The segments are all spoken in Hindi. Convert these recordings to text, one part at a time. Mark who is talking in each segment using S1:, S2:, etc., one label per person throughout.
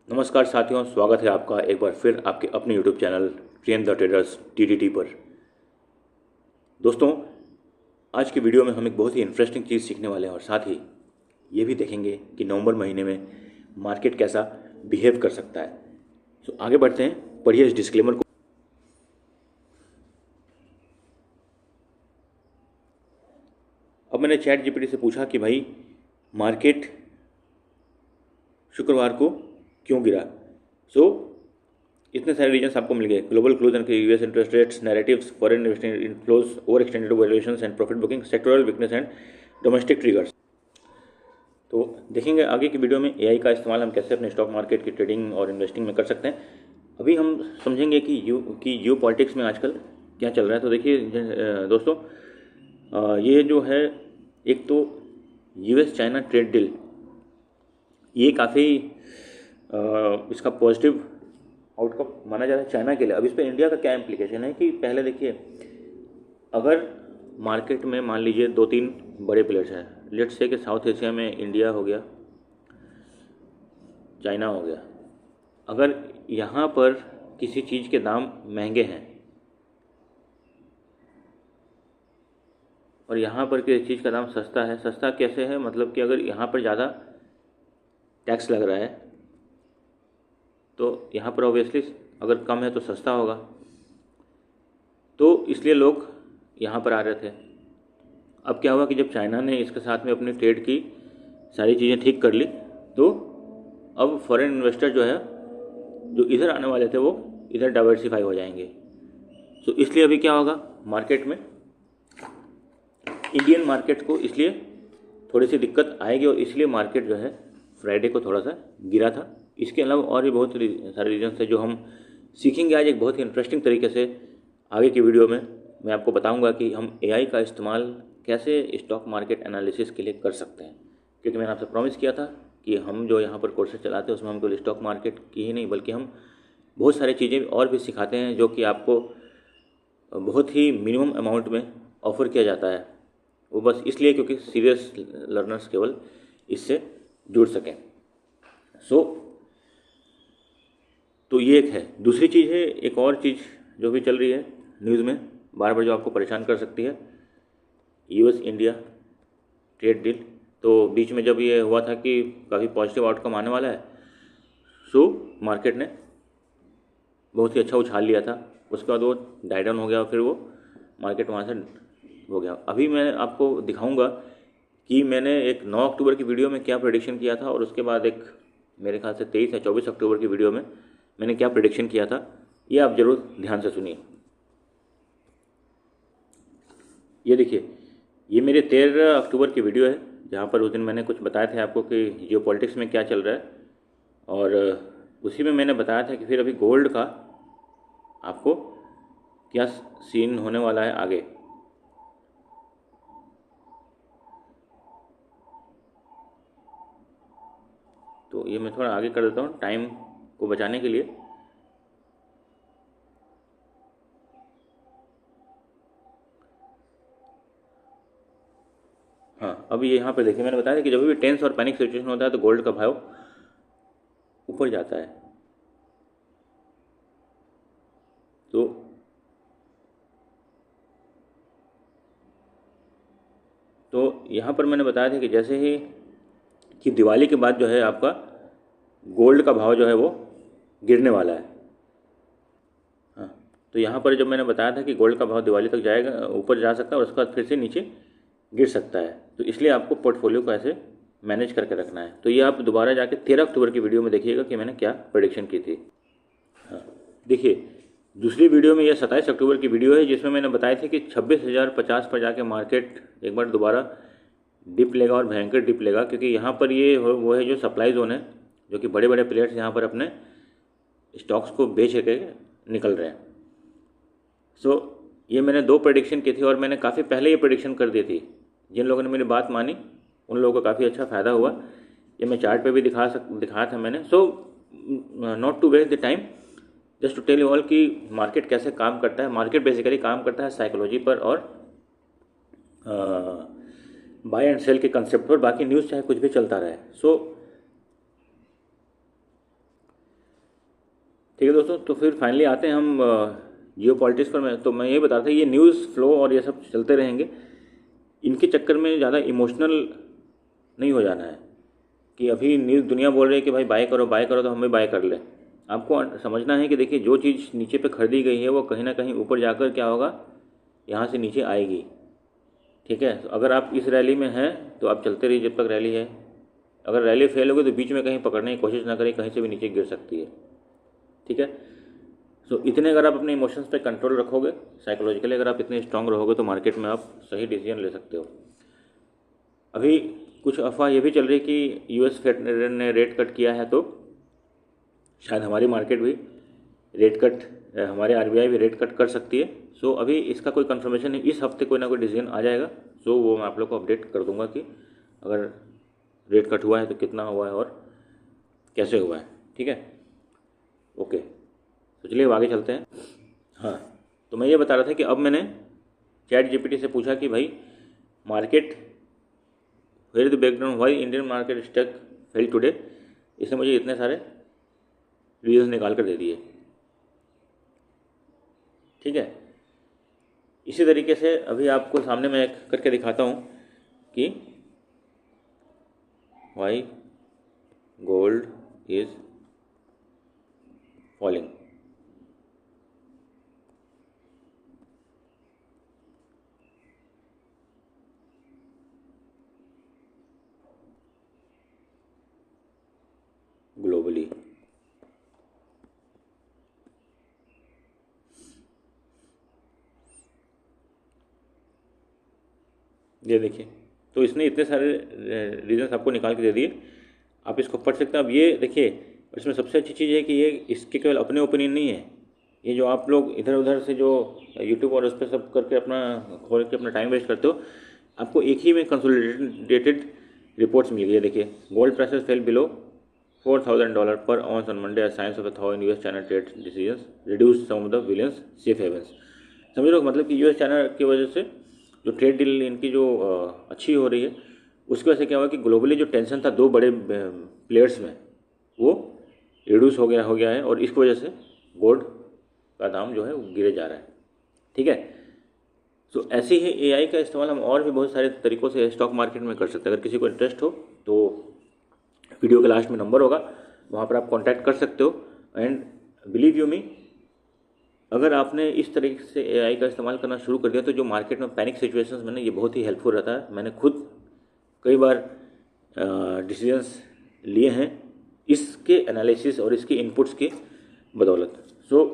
S1: नमस्कार साथियों, स्वागत है आपका एक बार फिर आपके अपने YouTube channel train the traders TTT पर। दोस्तों, आज की वीडियो में हम एक बहुत ही इंटरेस्टिंग चीज़ सीखने वाले हैं और साथ ही ये भी देखेंगे कि नवंबर महीने में मार्केट कैसा बिहेव कर सकता है। तो आगे बढ़ते हैं, पढ़िए इस डिस्क्लेमर को। अब मैंने चैट GPT से पूछा कि भाई मार्केट शुक्रवार को क्यों गिरा। इतने सारे रीजन्स आपको मिल गए। ग्लोबल क्लोजन के US interest rates, narratives, foreign investment inflows, over extended valuations and profit booking, sectoral weakness and domestic triggers. तो देखेंगे आगे की वीडियो में AI का इस्तेमाल हम कैसे अपने स्टॉक मार्केट की ट्रेडिंग और इन्वेस्टिंग में कर सकते हैं। अभी हम समझेंगे कि जियो पॉलिटिक्स में आजकल क्या चल रहा है। तो देखिए दोस्तों, ये जो है, एक तो US चाइना ट्रेड डील, ये काफ़ी इसका पॉजिटिव आउटकम माना जा रहा है चाइना के लिए। अब इस पर इंडिया का क्या इम्प्लीकेशन है कि पहले देखिए, अगर मार्केट में मान लीजिए 2-3 बड़े प्लेयर्स हैं, लेट्स से कि साउथ एशिया में इंडिया हो गया, चाइना हो गया। अगर यहाँ पर किसी चीज़ के दाम महंगे हैं और यहाँ पर किसी चीज़ का दाम सस्ता है, सस्ता कैसे है, मतलब कि अगर यहाँ पर ज़्यादा टैक्स लग रहा है तो यहाँ पर ऑब्वियसली अगर कम है तो सस्ता होगा। तो इसलिए लोग यहाँ पर आ रहे थे। अब क्या हुआ कि जब चाइना ने इसके साथ में अपनी ट्रेड की सारी चीज़ें ठीक कर ली, तो अब फॉरेन इन्वेस्टर जो है, जो इधर आने वाले थे, वो इधर डाइवर्सिफाई हो जाएंगे। तो इसलिए अभी क्या होगा मार्केट में, इंडियन मार्केट को इसलिए थोड़ी सी दिक्कत आएगी और इसलिए मार्केट जो है फ्राइडे को थोड़ा सा गिरा था। इसके अलावा और भी बहुत सारे रीजन थे जो हम सीखेंगे आज एक बहुत ही इंटरेस्टिंग तरीके से। आगे की वीडियो में मैं आपको बताऊंगा कि हम AI का इस्तेमाल कैसे स्टॉक मार्केट एनालिसिस के लिए कर सकते हैं, क्योंकि मैंने आपसे प्रॉमिस किया था कि हम जो यहाँ पर कोर्सेज चलाते हैं उसमें हम केवल स्टॉक मार्केट की ही नहीं बल्कि हम बहुत सारी चीज़ें और भी सिखाते हैं जो कि आपको बहुत ही मिनिमम अमाउंट में ऑफ़र किया जाता है। वो बस इसलिए क्योंकि सीरियस लर्नर्स केवल इससे जुड़ सकें। तो ये एक है। दूसरी चीज़ है, एक और चीज़ जो भी चल रही है न्यूज़ में बार बार, जो आपको परेशान कर सकती है, US इंडिया ट्रेड डील। तो बीच में जब ये हुआ था कि काफ़ी पॉजिटिव आउटकम आने वाला है, मार्केट ने बहुत ही अच्छा उछाल लिया था। उसके बाद वो डाई डाउन हो गया और फिर वो मार्केट वहाँ से हो गया। अभी मैं आपको दिखाऊंगा कि मैंने एक 9 अक्टूबर की वीडियो में क्या प्रेडिक्शन किया था और उसके बाद एक मेरे ख्याल से 23 या 24 अक्टूबर की वीडियो में मैंने क्या प्रेडिक्शन किया था। ये आप ज़रूर ध्यान से सुनिए। ये देखिए, ये मेरे 13 अक्टूबर की वीडियो है जहाँ पर उस दिन मैंने कुछ बताए थे आपको कि जियो पॉलिटिक्स में क्या चल रहा है, और उसी में मैंने बताया था कि फिर अभी गोल्ड का आपको क्या सीन होने वाला है आगे। तो ये मैं थोड़ा आगे कर देता हूँ टाइम को बचाने के लिए। हाँ, अभी यहाँ पे देखिए, मैंने बताया कि जब भी टेंस और पैनिक सिचुएशन होता है तो गोल्ड का भाव ऊपर जाता है। तो यहाँ पर मैंने बताया था कि जैसे ही कि दिवाली के बाद जो है आपका गोल्ड का भाव जो है वो गिरने वाला है। हाँ, तो यहाँ पर जब मैंने बताया था कि गोल्ड का भाव दिवाली तक जाएगा, ऊपर जा सकता है और उसके बाद फिर से नीचे गिर सकता है। तो इसलिए आपको पोर्टफोलियो को ऐसे मैनेज करके रखना है। तो ये आप दोबारा जाके 13 अक्टूबर की वीडियो में देखिएगा कि मैंने क्या प्रेडिक्शन की थी। हाँ, देखिए, दूसरी वीडियो में, यह 27 अक्टूबर की वीडियो है जिसमें मैंने बताया था कि 26,050 पर जाके मार्केट एक बार दोबारा डिप लेगा और भयंकर डिप लेगा, क्योंकि यहाँ पर ये वो है जो सप्लाई जोन है, जो कि बड़े बड़े प्लेयर्स यहाँ पर अपने स्टॉक्स को बेच के निकल रहे हैं। ये मैंने 2 प्रेडिक्शन की थी और मैंने काफ़ी पहले ये प्रेडिक्शन कर दी थी। जिन लोगों ने मेरी बात मानी उन लोगों को काफ़ी अच्छा फ़ायदा हुआ। ये मैं चार्ट पे भी दिखाया था मैंने। Not to waste the time, just to tell you all कि मार्केट कैसे काम करता है। मार्केट बेसिकली काम करता है साइकोलॉजी पर और बाय एंड सेल के कंसेप्ट पर, बाकी न्यूज़ चाहे कुछ भी चलता रहे। ठीक है दोस्तों, तो फिर फाइनली आते हैं हम जियो पॉलिटिक्स पर। मैं ये बता रहा था, ये न्यूज़ फ्लो और ये सब चलते रहेंगे, इनके चक्कर में ज़्यादा इमोशनल नहीं हो जाना है कि अभी न्यूज़ दुनिया बोल रही है कि भाई बाय करो तो हम भी बाय कर लें। आपको समझना है कि देखिए, जो चीज़ नीचे पे खरीदी गई है वो कहीं ना कहीं ऊपर जाकर क्या होगा, यहाँ से नीचे आएगी। ठीक है, तो अगर आप इस रैली में हैं तो आप चलते रहिए जब तक रैली है। अगर रैली फेल होगी तो बीच में कहीं पकड़ने की कोशिश ना करें, कहीं से भी नीचे गिर सकती है। ठीक है, सो इतने अगर आप अपने इमोशंस पे कंट्रोल रखोगे, साइकोलॉजिकली अगर आप इतने स्ट्रांग रहोगे तो मार्केट में आप सही डिसीजन ले सकते हो। अभी कुछ अफवाह ये भी चल रही है कि यूएस फेड ने रेट कट किया है, तो शायद हमारी मार्केट भी रेट कट, हमारे आरबीआई भी रेट कट कर सकती है। सो अभी इसका कोई कंफर्मेशन नहीं, इस हफ्ते कोई ना कोई डिसीजन आ जाएगा। सो वो मैं आप लोग को अपडेट कर दूंगा कि अगर रेट कट हुआ है तो कितना हुआ है और कैसे हुआ है। ठीक है, ओके, तो चलिए अब आगे चलते हैं। हाँ, तो मैं ये बता रहा था कि अब मैंने चैट जीपीटी से पूछा कि भाई market, where the background why Indian market stock fell today. इसने मुझे इतने सारे रीजन निकाल कर दे दिए। ठीक है, इसी तरीके से अभी आपको सामने मैं एक करके दिखाता हूँ कि why gold is falling. Globally ये देखिए, तो इसने इतने सारे रीजंस आपको निकाल के दे दिए, आप इसको पढ़ सकते हैं। अब ये देखिए, इसमें सबसे अच्छी चीज़ है कि ये इसके केवल अपने ओपिनियन नहीं है, ये जो आप लोग इधर उधर से जो यूट्यूब और उस पर सब करके अपना खोल के अपना टाइम वेस्ट करते हो, आपको एक ही में कंसोलिडेटेड रिपोर्ट्स मिल गई है। देखिए, गोल्ड प्राइसेस फेल बिलो $4,000 पर ounce on Monday, signs of how in US China trade decisions reduce some of the bullion's safe havens. समझ लो, मतलब कि यूएस चाइना की वजह से जो ट्रेड डील इनकी जो अच्छी हो रही है, उसकी वजह से क्या हुआ कि ग्लोबली जो टेंशन था दो बड़े प्लेयर्स में, वो रिड्यूस हो गया है, और इसकी वजह से गोल्ड का दाम जो है वो गिरे जा रहा है। ठीक है, तो ऐसे ही एआई का इस्तेमाल हम और भी बहुत सारे तरीक़ों से स्टॉक मार्केट में कर सकते हैं। अगर किसी को इंटरेस्ट हो तो वीडियो के लास्ट में नंबर होगा, वहाँ पर आप कांटेक्ट कर सकते हो। एंड बिलीव यू मी, अगर आपने इस तरीके से एआई का इस्तेमाल करना शुरू कर दिया तो जो मार्केट में पैनिक सिचुएशंस में ना, ये बहुत ही हेल्पफुल रहता है। मैंने खुद कई बार डिसीजंस लिए हैं इसके एनालिसिस और इसके इनपुट्स की बदौलत। सो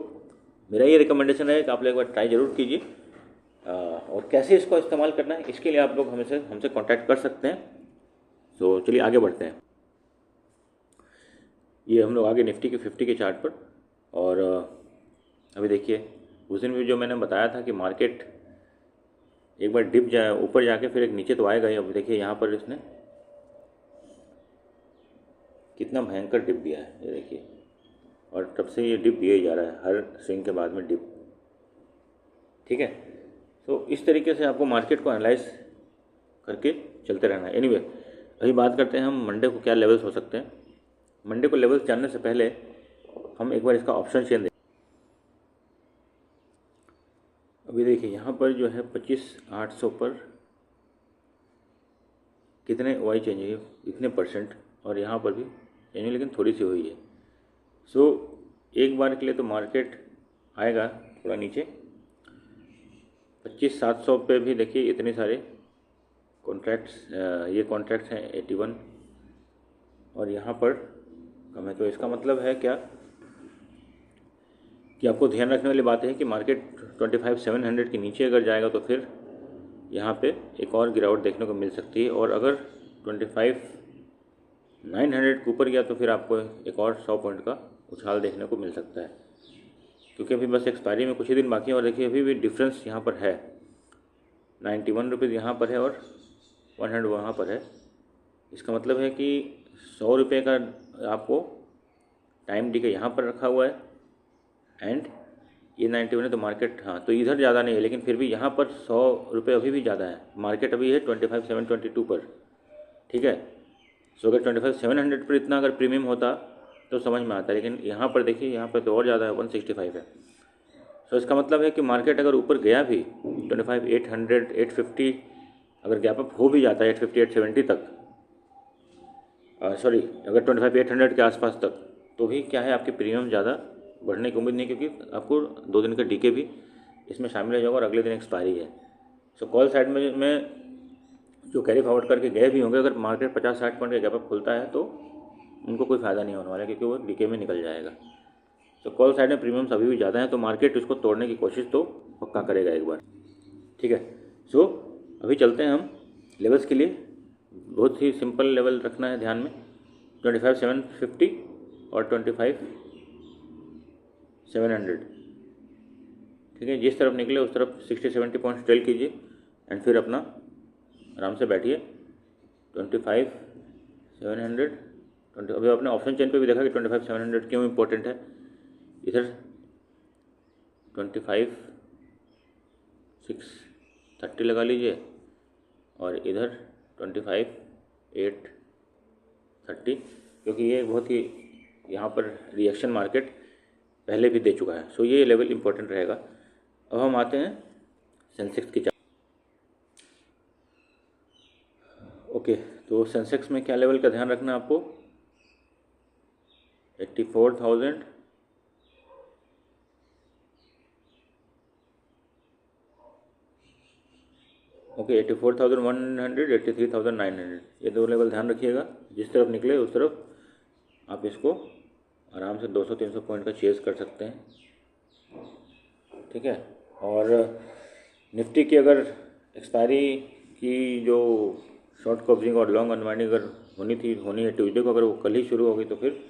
S1: मेरा ये रिकमेंडेशन है कि आप लोग एक बार ट्राई ज़रूर कीजिए, और कैसे इसको इस्तेमाल करना है इसके लिए आप लोग हमसे कांटेक्ट कर सकते हैं। तो चलिए आगे बढ़ते हैं। ये हम लोग आगे निफ्टी के 50 के चार्ट पर, और अभी देखिए, उस दिन भी जो मैंने बताया था कि मार्केट एक बार डिप जाए ऊपर जाके फिर एक नीचे तो आएगा ही। अब देखिए यहाँ पर इसने कितना भयंकर डिप दिया है, ये देखिए, और तब से ये डिप दिया ही जा रहा है, हर स्विंग के बाद में डिप। ठीक है, तो इस तरीके से आपको मार्केट को एनालाइज करके चलते रहना है। एनीवे, अभी बात करते हैं हम मंडे को क्या लेवल्स हो सकते हैं। मंडे को लेवल्स जानने से पहले हम एक बार इसका ऑप्शन चेन दें। अभी देखिए यहाँ पर जो है 25,800 पर कितने वाई चेंज हुई, इतने परसेंट, और यहाँ पर भी चेंज हुई लेकिन थोड़ी सी हुई है। सो एक बार के लिए तो मार्केट आएगा थोड़ा नीचे। 25,700 पे भी देखिए इतने सारे कॉन्ट्रैक्ट्स, ये कॉन्ट्रैक्ट्स हैं 81, और यहाँ पर कम है। तो इसका मतलब है क्या कि आपको ध्यान रखने वाली बात है कि मार्केट 25,700 के नीचे अगर जाएगा तो फिर यहाँ पे एक और गिरावट देखने को मिल सकती है, और अगर 25,900 के ऊपर गया तो फिर आपको एक और 100 पॉइंट का उछाल देखने को मिल सकता है, क्योंकि अभी बस एक्सपायरी में कुछ ही दिन बाकी है। और देखिए अभी भी डिफरेंस यहाँ पर है, 91 रुपीज़ यहाँ पर है और 100 वहाँ पर है। इसका मतलब है कि 100 रुपये का आपको टाइम डी का यहाँ पर रखा हुआ है, एंड ये 91 है, तो मार्केट, हाँ, तो इधर ज़्यादा नहीं है, लेकिन फिर भी यहाँ पर 100 रुपये अभी भी ज़्यादा है। मार्केट अभी है 25,722 पर। ठीक है, सो अगर 25,700 पर इतना अगर प्रीमियम होता तो समझ में आता है। लेकिन यहाँ पर देखिए, यहाँ पर तो और ज़्यादा है, 165 है। तो इसका मतलब है कि मार्केट अगर ऊपर गया भी 25 800 850 अगर गैप अप हो भी जाता है 850 870 तक, सॉरी अगर 25 800 के आसपास तक, तो भी क्या है, आपके प्रीमियम ज़्यादा बढ़ने की उम्मीद नहीं, क्योंकि आपको 2 दिन का डीके भी इसमें शामिल हो जाएगा और अगले दिन एक्सपायरी है। सो कॉल साइड में जो कैरी फॉरवर्ड करके गए भी होंगे, अगर मार्केट 50-60 पॉइंट का गैप अप खुलता है तो उनको कोई फ़ायदा नहीं होने वाला, क्योंकि वो डीके में निकल जाएगा। तो कॉल साइड में प्रीमियम्स अभी भी ज़्यादा हैं, तो मार्केट उसको तोड़ने की कोशिश तो पक्का करेगा एक बार, ठीक है। सो अभी चलते हैं हम लेवल्स के लिए। बहुत ही सिंपल लेवल रखना है ध्यान में, 25 750 और 25 700, ठीक है। जिस तरफ निकले उस तरफ 60-70 पॉइंट्स ट्रेल कीजिए एंड फिर अपना आराम से बैठिए। 25 700 अभी आपने ऑप्शन चेन पे भी देखा कि 25 700 क्यों इम्पोर्टेंट है। इधर 25 630 लगा लीजिए और इधर 25 830, क्योंकि ये बहुत ही यहाँ पर रिएक्शन मार्केट पहले भी दे चुका है। सो ये लेवल इम्पोर्टेंट रहेगा। अब हम आते हैं सेंसेक्स की चार्ट। ओके, तो सेंसेक्स में क्या लेवल का ध्यान रखना है आपको, 84,000 ओके 84,100 83,900, ये 2 लेवल ध्यान रखिएगा। जिस तरफ निकले उस तरफ आप इसको आराम से 200-300 पॉइंट का चेज़ कर सकते हैं, ठीक है। और निफ्टी की अगर एक्सपायरी की जो शॉर्ट कवरिंग और लॉन्ग अनवाइंडिंग अगर होनी है ट्यूसडे को, अगर वो कल ही शुरू होगी तो फिर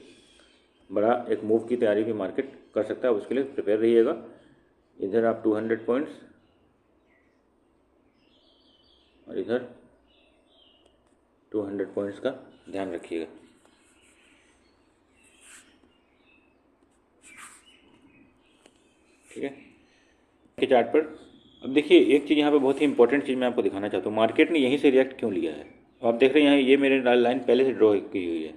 S1: बड़ा एक मूव की तैयारी भी मार्केट कर सकता है, उसके लिए प्रिपेयर रहिएगा। इधर आप 200 पॉइंट्स और इधर 200 पॉइंट्स का ध्यान रखिएगा, ठीक है। के चार्ट पर अब देखिए, एक चीज़ यहाँ पे बहुत ही इंपॉर्टेंट चीज़ मैं आपको दिखाना चाहता हूँ, मार्केट ने यहीं से रिएक्ट क्यों लिया है। आप देख रहे हैं यहाँ, ये मेरे लाइन पहले से ड्रॉ की हुई है।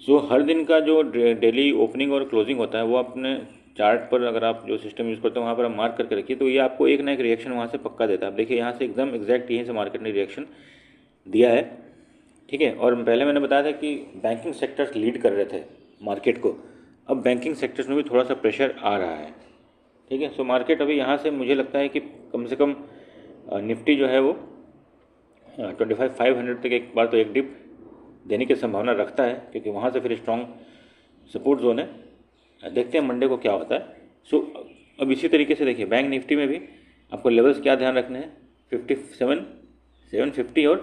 S1: सो हर दिन का जो डेली ओपनिंग और क्लोजिंग होता है वो अपने चार्ट पर, अगर आप जो सिस्टम यूज़ करते हो वहाँ पर आप मार्क करके रखिए, तो ये आपको एक ना एक रिएक्शन वहाँ से पक्का देता है। आप देखिए यहाँ से एकदम एग्जैक्ट यहीं से मार्केट ने रिएक्शन दिया है, ठीक है। और पहले मैंने बताया था कि बैंकिंग सेक्टर्स लीड कर रहे थे मार्केट को, अब बैंकिंग सेक्टर्स में भी थोड़ा सा प्रेशर आ रहा है, ठीक है। सो मार्केट अभी यहाँ से मुझे लगता है कि कम से कम निफ्टी जो है वो 25,500 तक एक बार तो एक डिप देने की संभावना रखता है, क्योंकि वहाँ से फिर स्ट्रॉन्ग सपोर्ट जोन है। देखते हैं मंडे को क्या होता है। सो अब इसी तरीके से देखिए बैंक निफ्टी में भी आपको लेवल्स क्या ध्यान रखने हैं, 57 750 और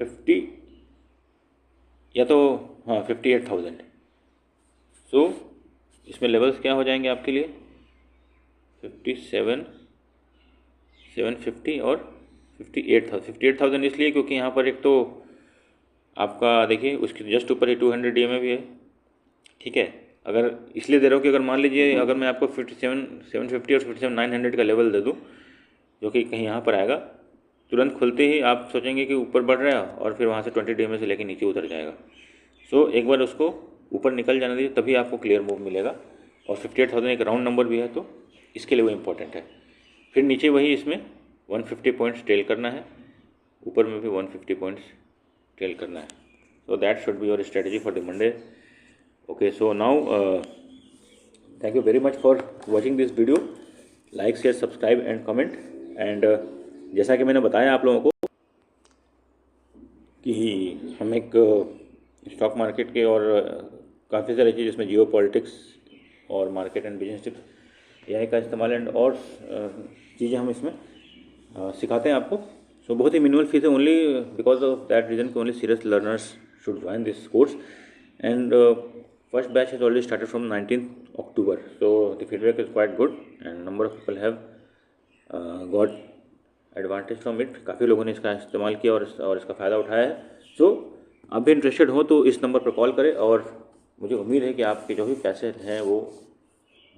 S1: 50 या तो 58,000। सो इसमें लेवल्स क्या हो जाएंगे आपके लिए, 57 750 और 58,000 इसलिए क्योंकि यहाँ पर एक तो आपका देखिए उसके जस्ट ऊपर ही 200 DMA भी है, ठीक है। अगर इसलिए दे रहा हूँ कि अगर मान लीजिए अगर मैं आपको 57 750 और 57 900 का लेवल दे दूँ, जो कि कहीं यहाँ पर आएगा, तुरंत खुलते ही आप सोचेंगे कि ऊपर बढ़ रहा है और फिर वहाँ से 20 DMA से लेकर नीचे उतर जाएगा। सो एक बार उसको ऊपर निकल जाने दीजिए, तभी आपको क्लियर मूव मिलेगा। और 58,000 एक राउंड नंबर भी है, तो इसके लिए वो इम्पोर्टेंट है। फिर नीचे वही इसमें 150 पॉइंट्स ट्रेल करना है, ऊपर में भी 150 पॉइंट्स ट्रेल करना है। So that should be your strategy for the Monday. Okay, so now thank you very much for watching this video. Like share subscribe and comment. And जैसा कि मैंने बताया आप लोगों को कि हम एक स्टॉक मार्केट के और काफ़ी सारी चीज़ इसमें जियो पॉलिटिक्स और market and business tips AI का इस्तेमाल एंड और चीज़ें हम इसमें सिखाते हैं आपको। सो बहुत ही मिनिमल फीस है, only because of that reason कि only serious learners should join this course. And first batch has already started from 19th October, so the feedback is quite good and number of people have got advantage from it। काफ़ी लोगों ने इसका इस्तेमाल किया और इसका फ़ायदा उठाया है। सो आप भी इंटरेस्टेड हो तो इस नंबर पर कॉल करें, और मुझे उम्मीद है कि आपके जो भी पैसे हैं वो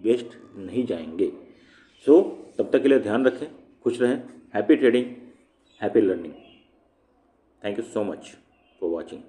S1: वेस्ट नहीं जाएंगे। सो तब तक के लिए ध्यान रखें, खुश रहें, happy trading, happy learning. Thank you so much for watching.